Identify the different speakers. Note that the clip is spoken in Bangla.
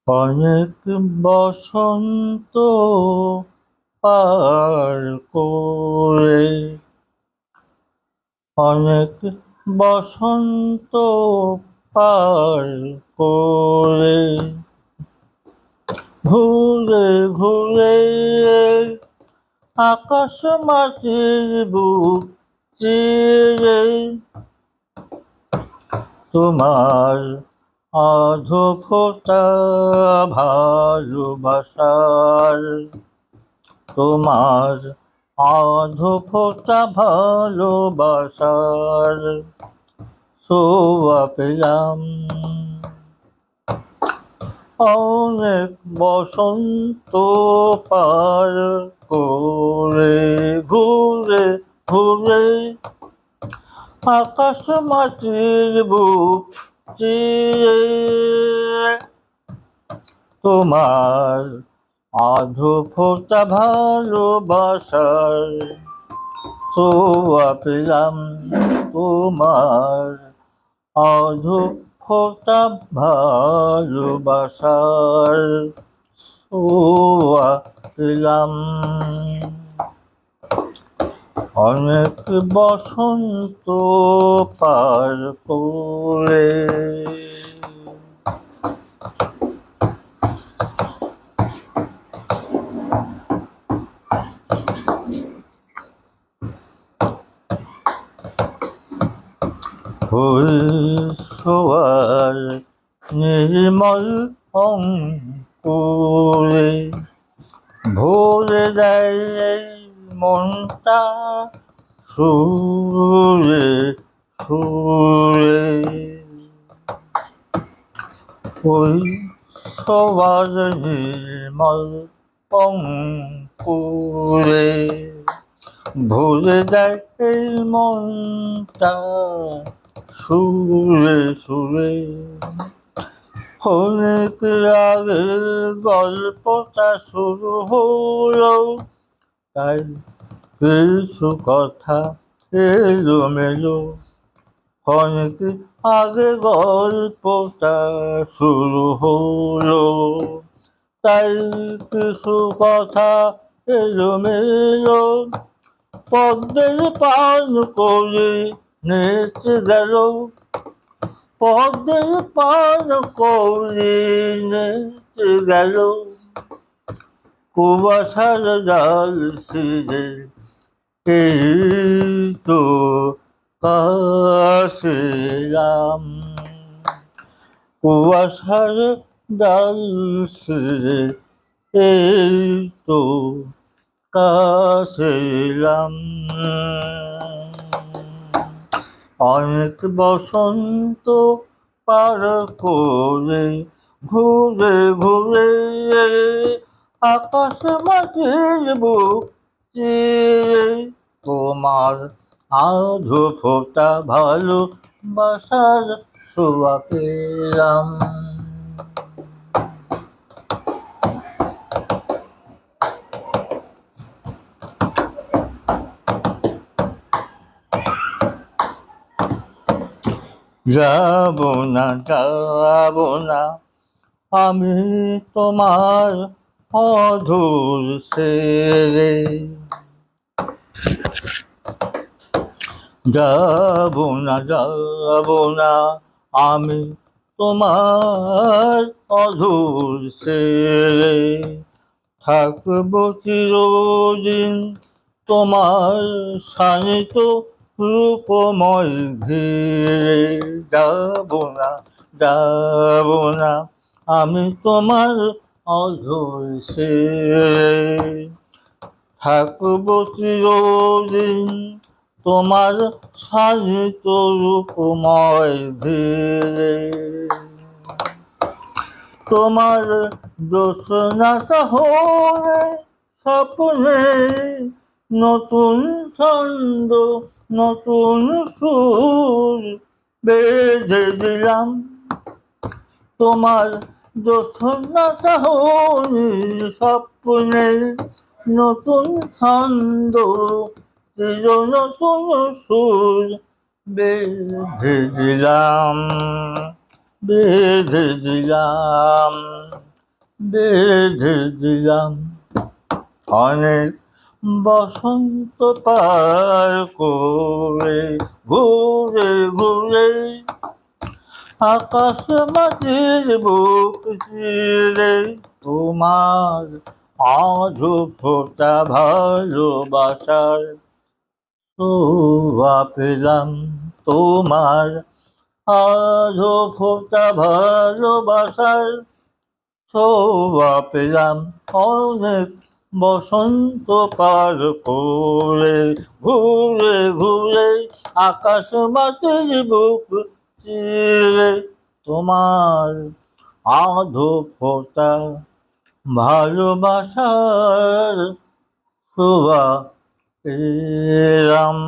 Speaker 1: অনেক বসন্ত পার করে, অনেক বসন্ত পার করে, ঘুরে ঘুরে আকাশ মাটির বুক চিরে তোমার অধঃপতা ভালোবাসার, তোমার অধঃপতা ভালোবাসার ছোঁয়া পেলাম। অনেক বসন্ত পার করে, ঘুরে ঘুরে আকাশ মাটির বুক চিরে তোমার অধঃপতা ভালোবাসার ছোঁয়া পেলাম। তোমার অধঃপতা ভালোবাসার ছোঁয়া পেলাম। অনেক বসন্ত পার করে। ফুল ছোঁয়ার নির্মল অঙ্কুরে ভরে দেয় এই মনটা সুরে সুরে। ওই ছোঁয়ার নির্মল অঙ্কুরে ভরে দেয় এই মনটা সুরে সুরে। অনেক আগে গল্পটা শুরু হলো, তাই কিছু কথা এলোমেলো। অনেক আগে গল্পটা শুরু হলো, তাই কিছু কথা এলোমেলো। পদ্মের পান করে নেচে গেল, পদ্মের পান করে নেচে গেল। কুয়াশার জাল ছিঁড়ে এই তো কাছে এলাম, কুয়াশার জাল ছিঁড়ে এই তো কাছে এলাম। অনেক বসন্ত পার করে, ঘুরে ঘুরে আকাশ মাটির বুক চিরে তোমার অধঃপতা ভালোবাসার ছোঁয়া পেলাম। যাব না যাব না আমি তোমার অধর ছেড়ে, যাব না যাব না আমি তোমার অধর ছেড়ে। থাকবো চিরদিন তোমার শানিত রূপময় ঘিরে। যাব না যাব না আমি তোমার অধর ছেড়ে। থাকবো চিরদিন তোমার শানিত রূপময় ঘিরে। তোমার জ্যোৎস্না শহরে স্বপ্নে নতুন ছন্দ নতুন সুর বেঁধে দিলাম। তোমার জ্যোৎস্না শহরে স্বপ্নে নতুন ছন্দ চির নতুন সুর বেঁধে দিলাম, বেঁধে দিলাম। বেঁধে দিলাম অনেক বসন্ত পার করে, ঘুরে ঘুরে আকাশ মাটির বুক চিরে তোমার আধো ফোটা ভালোবাসার ছোঁয়া পেলাম। তোমার আধো ফোটা ভালোবাসার ছোঁয়া পেলাম অনেক বসন্ত পার করে, ঘুরে ঘুরে আকাশ মাটির বুক চিরে তোমার আধো ফোটা ভালোবাসার ছোঁয়া পেলাম।